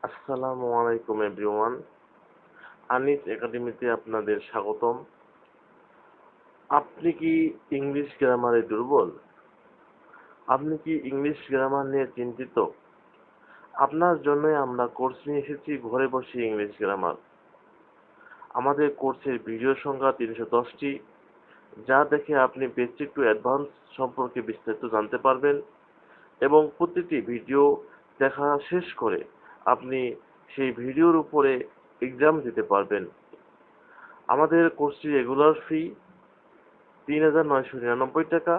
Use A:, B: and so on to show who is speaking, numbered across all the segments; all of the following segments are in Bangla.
A: আসসালামু আলাইকুম এভরিওয়ান। আনিস একাডেমিতে আপনাদের স্বাগতম। আপনি কি ইংলিশ গ্রামারে দুর্বল? আপনি কি ইংলিশ গ্রামার নিয়ে চিন্তিত? আপনার জন্যই আমরা কোর্স নিয়ে এসেছি ঘরে বসে ইংলিশ গ্রামার। আমাদের কোর্সের ভিডিও সংখ্যা 310টি, যা দেখে আপনি বেসিক টু অ্যাডভান্স সম্পর্কে বিস্তারিত জানতে পারবেন এবং প্রতিটি ভিডিও দেখা শেষ করে আপনি সেই ভিডিওর উপরে এক্সাম দিতে পারবেন। আমাদের কোর্সটি রেগুলার ফি ৩,৯৯৯ টাকা,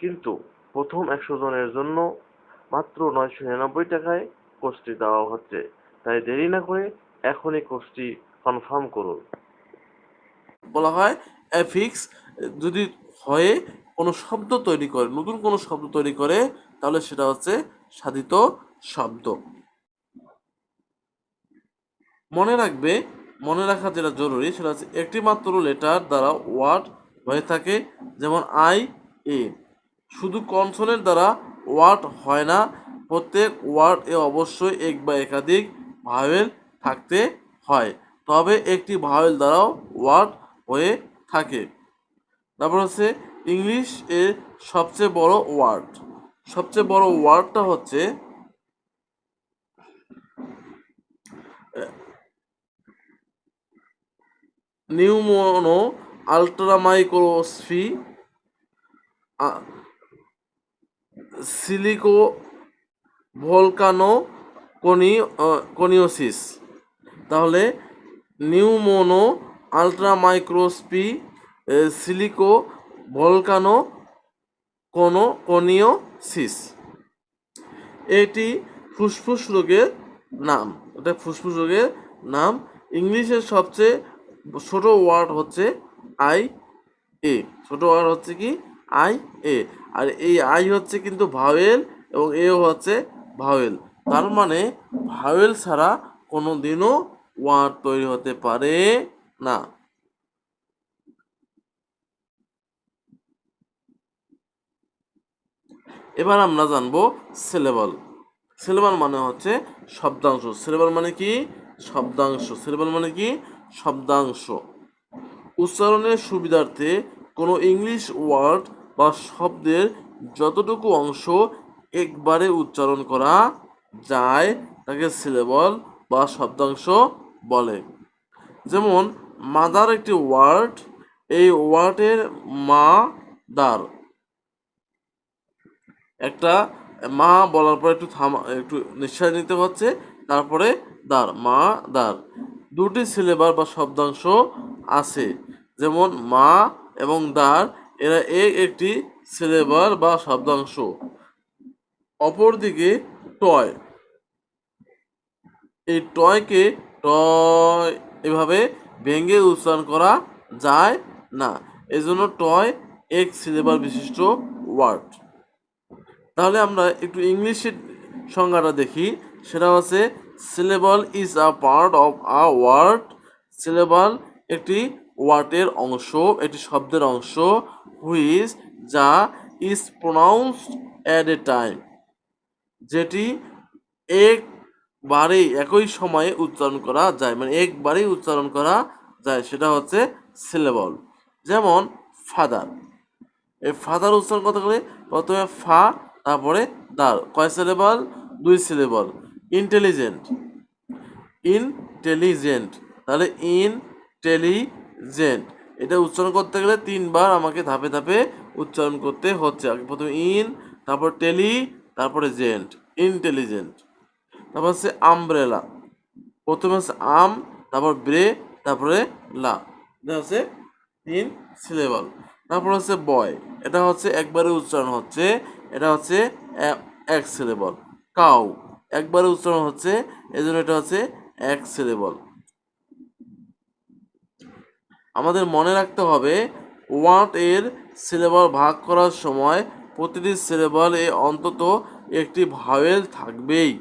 A: কিন্তু প্রথম ১০০ জনের জন্য মাত্র ৯৯৯ টাকায় কোর্সটি দেওয়া হচ্ছে। তাই দেরি না করে এখনই কোর্সটি কনফার্ম করুন।
B: বলা হয় অ্যাফিক্স যদি হয়ে কোনো শব্দ তৈরি করে, নতুন কোনো শব্দ তৈরি করে, তাহলে সেটা হচ্ছে সাধিত শব্দ। মনে রাখা যেটা জরুরি সেটা হচ্ছে একটি মাত্র লেটার দ্বারা ওয়ার্ড হয়ে থাকে, যেমন আই এ। শুধু কনসোনেন্ট দ্বারা ওয়ার্ড হয় না, প্রত্যেক ওয়ার্ড এ অবশ্যই এক বা একাধিক ভাওয়েল থাকতে হয়, তবে একটি ভাওয়েল দ্বারাও ওয়ার্ড হয়ে থাকে। তারপর হচ্ছে ইংলিশ এর সবচেয়ে বড় ওয়ার্ডটা হচ্ছে নিউমোনো আল্ট্রামাইক্রোস্ফি সিলিকো ভলকানো কোনিওসিস। তাহলে নিউমোনো আল্ট্রামাইক্রোস্পি সিলিকো ভলকানো কোনিওসিস। এটি ফুসফুস রোগের নাম। ইংলিশের সবচেয়ে ছোট ওয়ার্ড হচ্ছে আই এ। I A. আর এই আই হচ্ছে কিন্তু ভাওয়েল এবং এও হচ্ছে ভাওয়েল। তার মানে ভাওয়েল ছাড়া কোনো দিনও ওয়ার্ড তৈরি হতে পারে না। এবার আমরা জানবো সিলেবল। সিলেবল মানে হচ্ছে শব্দাংশ। সিলেবল মানে কি? শব্দাংশ। উচ্চারণের সুবিধার্থে কোনো ইংলিশ ওয়ার্ড বা শব্দের যতটুকু অংশ একবারে উচ্চারণ করা যায় তাকে সিলেবল বা শব্দাংশ বলে। যেমন মাদার একটি ওয়ার্ড, এই ওয়ার্ডের মা দার। একটা মা বলার পর একটু নিঃশ্বাস নিতে হচ্ছে, তারপরে মা দার। দুটি সিলেবল বা শব্দাংশ আছে, যেমন মা এবং দার, এরা একটি সিলেবল বা শব্দাংশ। অপরদিকে টয়, এই টয়কে টয় এভাবে ভেঙে উচ্চারণ করা যায় না, এজন্য টয় এক সিলেবল বিশিষ্ট ওয়ার্ড। তাহলে আমরা একটু ইংলিশের সংজ্ঞাটা দেখি। সেটা হচ্ছে syllable is a part of a word. Syllable একটি ওয়ার্ডের অংশ, একটি শব্দের অংশ, হুইচ যা is pronounced at a time, যেটি একই সময়ে উচ্চারণ করা যায়, মানে একবারেই উচ্চারণ করা যায়, সেটা হচ্ছে সিলেবল। যেমন ফাদার, এই ফাদার উচ্চারণ করতে গেলে প্রথমে ফা, তারপরে দার। কয় সিলেবল? 2 সিলেবল। ইনটেলিজেন্ট, তাহলে ইনটেলিজেন্ট, এটা উচ্চারণ করতে গেলে 3 বার আমাকে ধাপে ধাপে উচ্চারণ করতে হচ্ছে। আগে প্রথমে ইন, তারপর টেলি, তারপরে জেন্ট, ইনটেলিজেন্ট। তারপর হচ্ছে আমব্রেলা, প্রথমে হচ্ছে আম, তারপর ব্রে, তারপরে লা, এটা হচ্ছে 3 সিলেবল। তারপর হচ্ছে বয়, এটা হচ্ছে একবারে উচ্চারণ হচ্ছে, এটা হচ্ছে 1 সিলেবল। কাউ, একবারে উচ্চারণ হচ্ছে, এজন্য এটা হচ্ছে 1 সিলেবল। আমাদের মনে রাখতে হবে ওয়ার্ড এর সিলেবল ভাগ করার সময় প্রতিটি সিলেবল এ অন্তত একটি ভাওয়েল থাকবেই।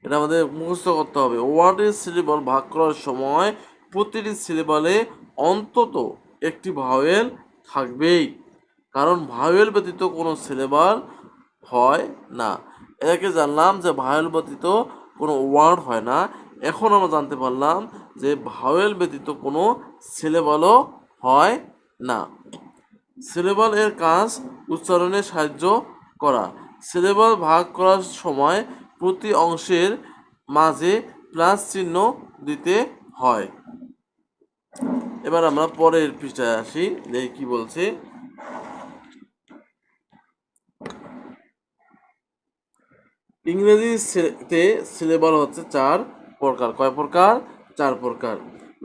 B: এটা আমাদের মুখস্থ করতে হবে। ওয়ার্ডের সিলেবল ভাগ করার সময় প্রতিটি সিলেবলে অন্তত একটি ভাওয়েল থাকবেই, কারণ ভাওয়েল ব্যতীত কোনো সিলেবল হয় না। এটাকে জানলাম যে ভাওয়েল ব্যতীত কোনো ওয়ার্ড হয় না। এখন আমরা জানতে পারলাম যে ভাওয়েল ব্যতীত কোনো সিলেবলও হয় না। সিলেবল এর কাজ উচ্চারণে সাহায্য করা। সিলেবল ভাগ করার সময় প্রতি অংশের মাঝে প্লাস চিহ্ন দিতে হয়। এবার আমরা পরের পৃষ্ঠায় আসি, দেখি কি বলছে। ইংরেজিতে সিলেবল হচ্ছে 4 প্রকার। কয় প্রকার? 4 প্রকার।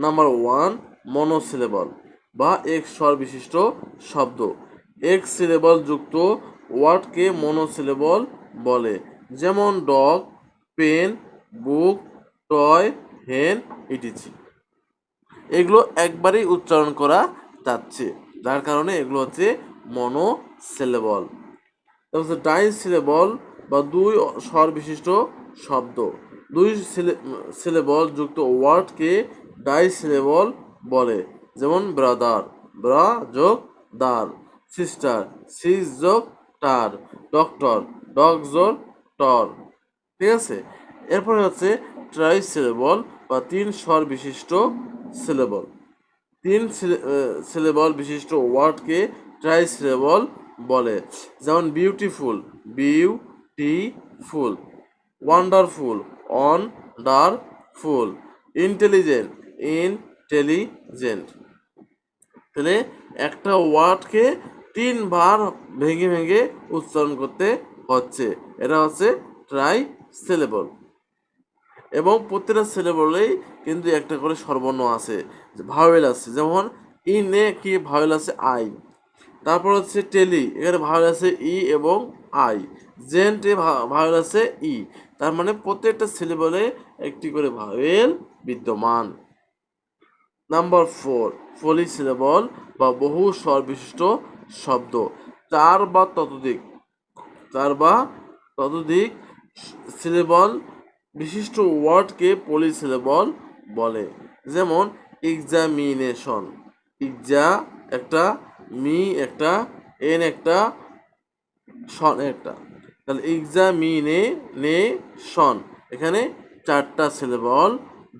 B: নাম্বার 1, মনোসিলেবল বা এক স্বর বিশিষ্ট শব্দ। এক সিলেবল যুক্ত ওয়ার্ডকে মনোসিলেবল বলে, যেমন ডগ, পেন, বুক, টয়, হেন, ইটিসি। এগুলো একবারেই উচ্চারণ করা যাচ্ছে, যার কারণে এগুলো হচ্ছে মনোসিলেবল। হচ্ছে ডাই সিলেবল বা 2 স্বর বিশিষ্ট শব্দ। 2 সিলেবল যুক্ত ওয়ার্ডকে ডাই সিলেবল বলে, যেমন ব্রাদার, ব্রা যোগ দার, সিস্টার, সিস যোগ টার, ডক্টর, ডগ যোগ টর। ঠিক আছে, এরপরে হচ্ছে ট্রাই সিলেবল বা 3 স্বর বিশিষ্ট সিলেবল। 3 সিলেবল বিশিষ্ট ওয়ার্ডকে ট্রাই সিলেবল বলে, যেমন beautiful, beautiful, wonderful, wonderful, intelligent, intelligent. তাহলে একটা ওয়ার্ডকে 3 বার ভেঙে ভেঙে উচ্চারণ করতে হচ্ছে, এটা হচ্ছে ট্রাই সিলেবল। এবং প্রত্যেকটা সিলেবলেই কিন্তু একটা করে স্বরবর্ণ আছে, ভাওয়েল আছে। যেমন ইনে কি ভাওয়েল আছে? আই। তারপর হচ্ছে টেলি, এখানে ভাওয়েল আছে ই এবং আই। জেন্টে ভাওয়েল আছে ই। তার মানে প্রত্যেকটা সিলেবলে একটি করে ভাওয়েল বিদ্যমান। নাম্বার 4, পলিসিলেবল বা বহু স্বর বিশিষ্ট শব্দ। 4 বা ততোধিক সিলেবল বিশিষ্ট ওয়ার্ডকে পলিসিলেবল বলে, যেমন এক্সামিনেশন। ইকজা একটা, মি একটা, এন একটা, শন একটা। তাহলে এক্সামিনেশন, এখানে 4টা সিলেবল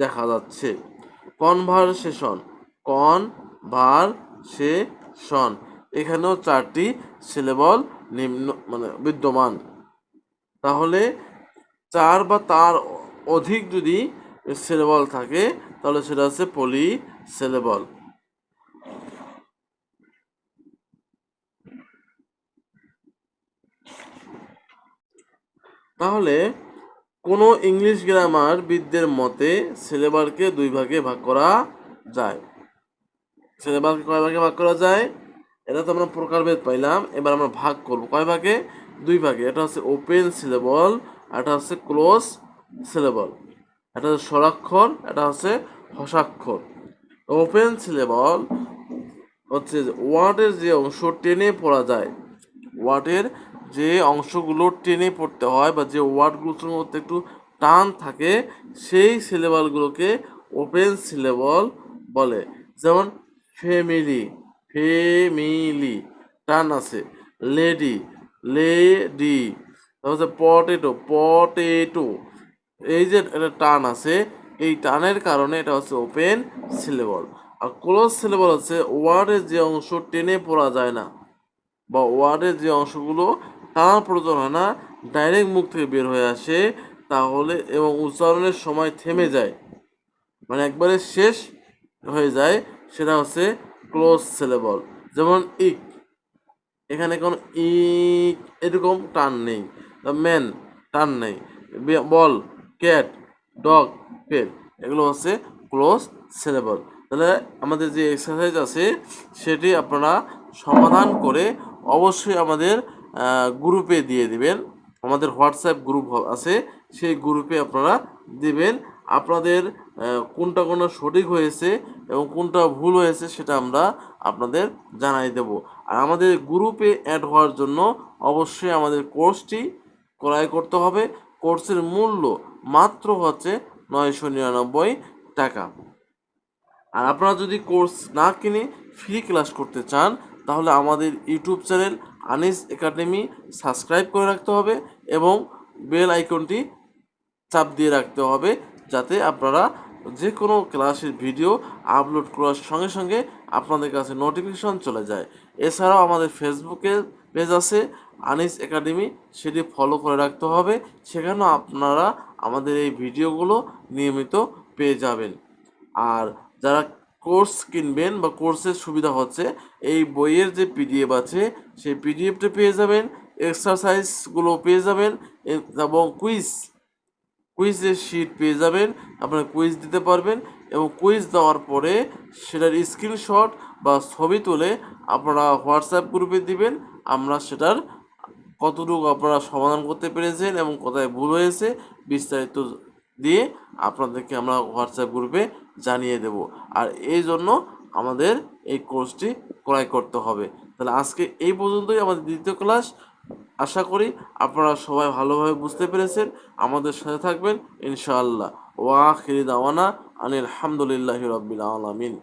B: দেখা যাচ্ছে। কনভারসেশন, কনভারসেশন, এখানেও 4টি সিলেবল বিদ্যমান। তাহলে 4 বা তার অধিক যদি সিলেবল থাকে তাহলে সেটা হচ্ছে পলি সিলেবল। তাহলে কোনো ইংলিশ গ্রামার বিদদের মতে সিলেবালকে 2 ভাগে ভাগ করা যায়। সিলেবালকে কয় ভাগে ভাগ করা যায়? এটা তো আমরা প্রকারভেদ পাইলাম, এবার আমরা ভাগ করব কয় ভাগে? 2 ভাগে। এটা হচ্ছে ওপেন সিলেবল, এটা হচ্ছে ক্লোজ সিলেবল। এটা হচ্ছে স্বরাক্ষর, এটা হচ্ছে হসাক্ষর। ওপেন সিলেবল হচ্ছে ওয়ার্ডের যে অংশ টেনে পড়া যায়, ওয়ার্ডের যে অংশগুলো টেনে পড়তে হয় বা যে ওয়ার্ডগুলোর মধ্যে একটু টান থাকে, সেই সিলেবলগুলোকে ওপেন সিলেবল বলে। যেমন ফ্যামিলি, ফ্যামিলি টান আছে। Lady, lady. তারপর পটেটো, পটেটো, এই যে একটা টান আছে, এই টানের কারণে এটা হচ্ছে ওপেন সিলেবল। আর ক্লোজ সিলেবল হচ্ছে ওয়ার্ডের যে অংশ টেনে পড়া যায় না বা ওয়ার্ডের যে অংশগুলো টানার প্রয়োজন হয় না, ডাইরেক্ট মুখ থেকে বের হয়ে আসে, তাহলে এবং উচ্চারণের সময় থেমে যায়, মানে একবারে শেষ হয়ে যায়, সেটা হচ্ছে ক্লোজ সিলেবল। যেমন ইক, এখানে কোনো ই এরকম টান নেই। ম্যান, টান নেই। বল, ক্যাট, ডগ, পেট, এগুলো হচ্ছে ক্লোজ সিলেবল। তাহলে আমাদের যে এক্সারসাইজ আছে সেটি আপনারা সমাধান করে অবশ্যই আমাদের গ্রুপে দিয়ে দিবেন। আমাদের হোয়াটসঅ্যাপ গ্রুপ আছে, সেই গ্রুপে আপনারা দিবেন। আপনাদের কোনটা সঠিক হয়েছে এবং কোনটা ভুল হয়েছে সেটা আমরা আপনাদের জানাই দেব। আর আমাদের গ্রুপে অ্যাড হওয়ার জন্য অবশ্যই আমাদের কোর্সটি ক্রয় করতে হবে। কোর্সের মূল্য মাত্র হচ্ছে 999 টাকা। আর আপনারা যদি কোর্স না কিনে ফ্রি ক্লাস করতে চান তাহলে আমাদের YouTube channel Anis academy subscribe করে রাখতে হবে এবং বেল আইকনটি চাপ দিয়ে রাখতে হবে, যাতে আপনারা যে কোনো ক্লাসের ভিডিও আপলোড করার সঙ্গে সঙ্গে আপনাদের কাছে নোটিফিকেশন চলে যায়। এছাড়াও আমাদের ফেসবুকে পেজ আছে আনিস একাডেমি, সেটি ফলো করে রাখতে হবে, সেখানেও আপনারা আমাদের এই ভিডিওগুলো নিয়মিত পেয়ে যাবেন। আর যারা কোর্স কিনবেন বা কোর্সের সুবিধা হচ্ছে, এই বইয়ের যে পিডিএফ আছে সেই পিডিএফটা পেয়ে যাবেন, এক্সারসাইজগুলো পেয়ে যাবেন এবং কুইজের শিট পেয়ে যাবেন। আপনারা কুইজ দিতে পারবেন এবং কুইজ দেওয়ার পরে সেটার স্ক্রিনশট বা ছবি তুলে আপনারা হোয়াটসঅ্যাপ গ্রুপে দিবেন। আমরা সেটার কতটুকু আপনারা সমাধান করতে পেরেছেন এবং কোথায় ভুল হয়েছে বিস্তারিত দিয়ে আপনাদেরকে আমরা হোয়াটসঅ্যাপ গ্রুপে জানিয়ে দেব। আর এই জন্য আমাদের এই কোর্সটি ক্রয় করতে হবে। তাহলে আজকে এই পর্যন্তই আমাদের দ্বিতীয় ক্লাস। আশা করি আপনারা সবাই ভালোভাবে বুঝতে পেরেছেন। আমাদের সাথে থাকবেন ইনশাআল্লাহ। ওয়া আখিরি দাওয়ানা আনিল হামদুলিল্লাহি রাব্বিল আলামিন।